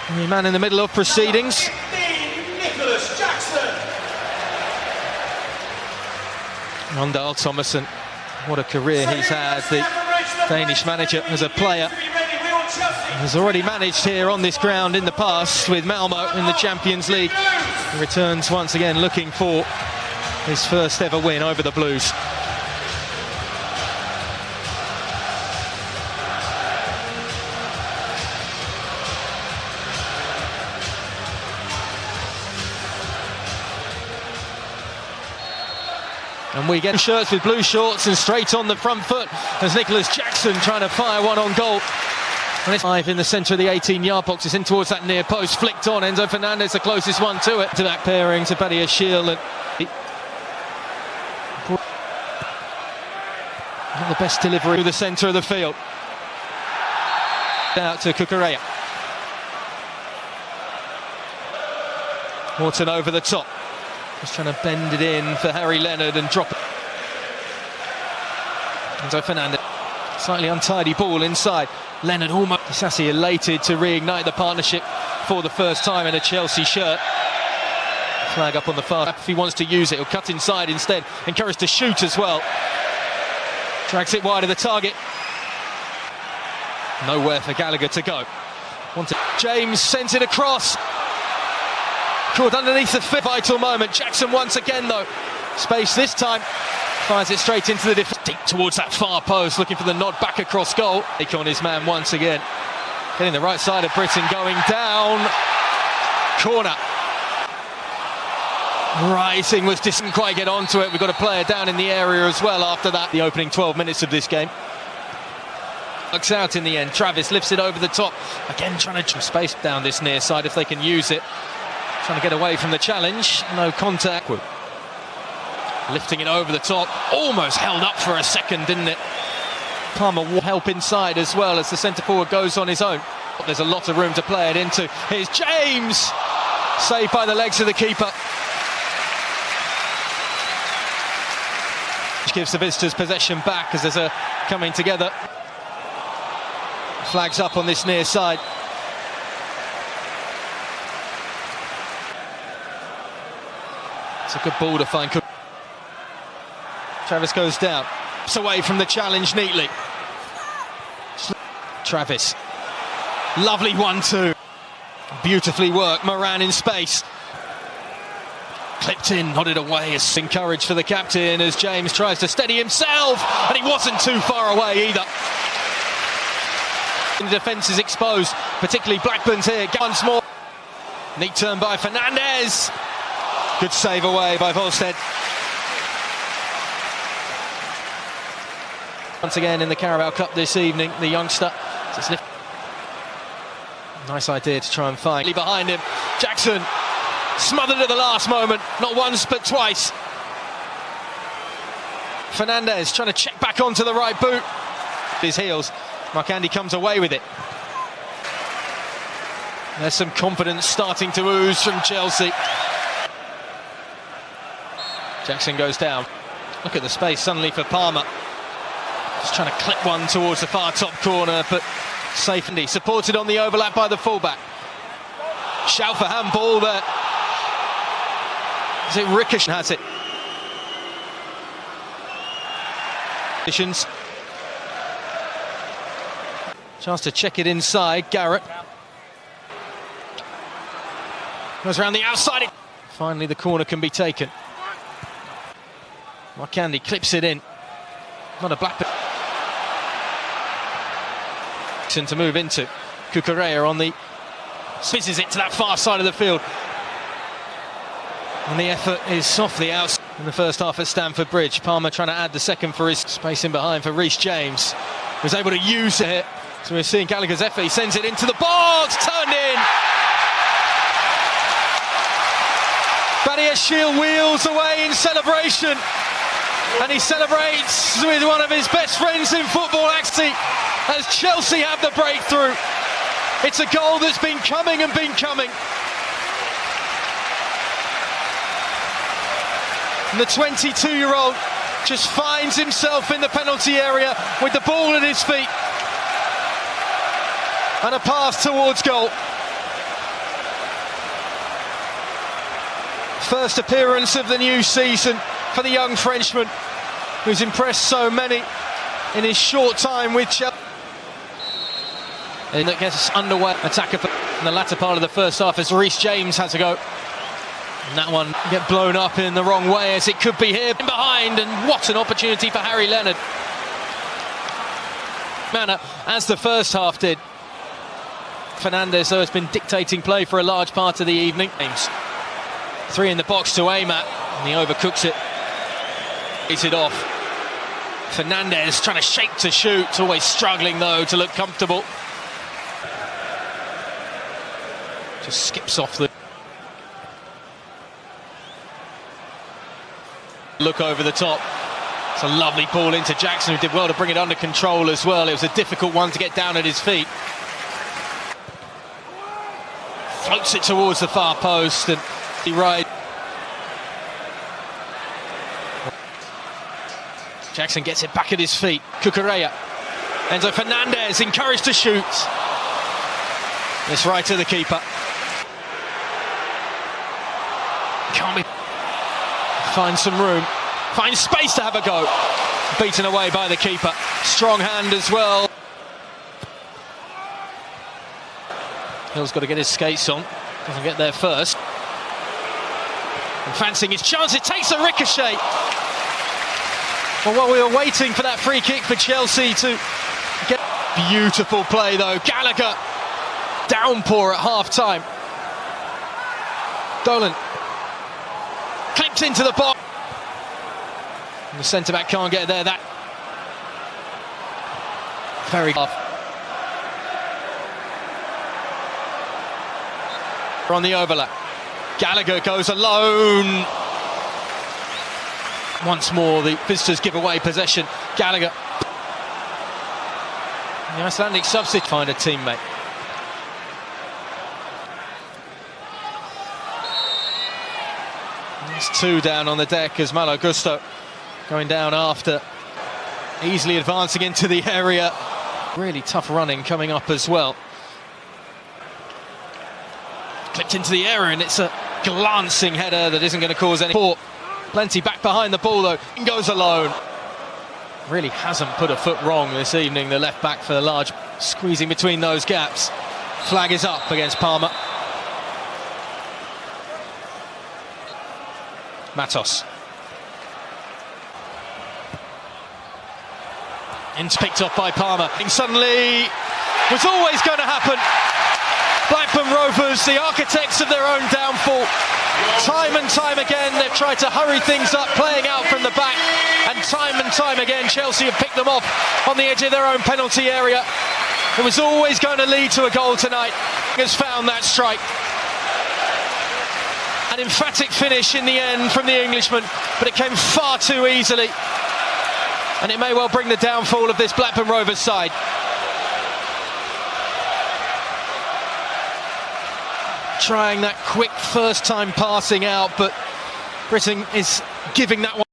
The man in the middle of proceedings. Rondal Thomason, what a career he's had, the Danish manager as a player. Has already managed here on this ground in the past with Malmo in the Champions League. He returns once again looking for his first ever win over the Blues. And we get shirts with blue shorts and straight on the front foot as Nicholas Jackson trying to fire one on goal. And it's five in the centre of the 18-yard box. It's in towards that near post, flicked on. Enzo Fernandez, the closest one to it. To that pairing, to Betis Shield. And not the best delivery to the centre of the field. Out to Cucurella. Morton over the top. Just trying to bend it in for Harry Leonard and drop it. Enzo Fernandez. Slightly untidy ball inside. Leonard almost. Sassi elated to reignite the partnership for the first time in a Chelsea shirt. Flag up on the far. If he wants to use it, he'll cut inside instead. Encouraged to shoot as well. Drags it wide of the target. Nowhere for Gallagher to go. James sends it across. Caught underneath the fifth. Vital moment. Jackson once again though. Space this time. Fires it straight into the defence. Deep towards that far post, looking for the nod back across goal. Take on his man once again. Getting the right side of Britain, going down. Corner. Rising was didn't quite get onto it. We've got a player down in the area as well after that. The opening 12 minutes of this game. Looks out in the end. Travis lifts it over the top. Again trying to space down this near side if they can use it. Trying to get away from the challenge. No contact. Lifting it over the top. Almost held up for a second, didn't it? Palmer will help inside as well as the centre forward goes on his own. There's a lot of room to play it into. Here's James. Saved by the legs of the keeper. Which gives the visitors possession back as there's a coming together. Flags up on this near side. It's a good ball to find. Travis goes down. It's away from the challenge neatly. Travis. Lovely 1-2. Beautifully worked. Moran in space. Clipped in, nodded away. It's encouraged for the captain as James tries to steady himself. And he wasn't too far away either. The defence is exposed, particularly Blackburn's here. Once more. Neat turn by Fernandez. Good save away by Volstead. Once again in the Carabao Cup this evening, the youngster. Nice idea to try and find. Behind him, Jackson smothered at the last moment, not once but twice. Fernandez trying to check back onto the right boot. His heels, Mark Andy comes away with it. There's some confidence starting to ooze from Chelsea. Jackson goes down. Look at the space suddenly for Palmer. Just trying to clip one towards the far top corner, but safely supported on the overlap by the fullback. Shout for handball there. Is it Ricochet has it? Chance to check it inside. Garrett goes around the outside. Finally the corner can be taken. Markandi clips it in. Not a Blackburn. To move into. Cucurella on the. Spizzes it to that far side of the field. And the effort is softly out in the first half at Stamford Bridge. Palmer trying to add the second for his space in behind for Reece James. Was able to use it. So we're seeing Gallagher's effort. He sends it into the box. Turned in. Badiashile wheels away in celebration. And he celebrates with one of his best friends in football, Axie, as Chelsea have the breakthrough. It's a goal that's been coming and been coming. And the 22-year-old just finds himself in the penalty area with the ball at his feet. And a pass towards goal. First appearance of the new season for the young Frenchman, who's impressed so many in his short time with Chelsea. And that gets us underway. Attacker in the latter part of the first half as Reece James has a go. And that one get blown up in the wrong way as it could be here behind, and what an opportunity for Harry Leonard. Manner as the first half did. Fernandes, though, has been dictating play for a large part of the evening. James, 3 in the box to aim at, and he overcooks it. Gets it off. Fernandes trying to shape to shoot, always struggling though to look comfortable. Just skips off the look over the top. It's a lovely ball into Jackson, who did well to bring it under control as well. It was a difficult one to get down at his feet. Floats it towards the far post, and he rides. Jackson gets it back at his feet. Cucurella. Enzo Fernandez encouraged to shoot. It's right to the keeper. Can't be. Finds some room. Finds space to have a go. Beaten away by the keeper. Strong hand as well. Hill's got to get his skates on. Doesn't get there first. And fancying his chance, it takes a ricochet. Well, while we were waiting for that free kick for Chelsea to get... Beautiful play though. Gallagher. Downpour at half-time. Dolan. Clipped into the box. And the centre-back can't get there. That very tough. On the overlap. Gallagher goes alone. Once more, the visitors give away possession. Gallagher. The Icelandic substitute find a teammate. There's 2 down on the deck as Malo Gusto going down after, easily advancing into the area. Really tough running coming up as well. Clipped into the area, and it's a glancing header that isn't going to cause any support. Plenty back behind the ball though. He goes alone. Really hasn't put a foot wrong this evening, the left back, for the large squeezing between those gaps. Flag is up against Palmer. Matos. It's picked up by Palmer. And suddenly was always going to happen. Blackburn Rovers, the architects of their own downfall. Time and time again, they've tried to hurry things up, playing out from the back. And time again, Chelsea have picked them off on the edge of their own penalty area. It was always going to lead to a goal tonight. Has found that strike. An emphatic finish in the end from the Englishman, but it came far too easily. And it may well bring the downfall of this Blackburn Rovers side. Trying that quick first time passing out, but Britain is giving that one.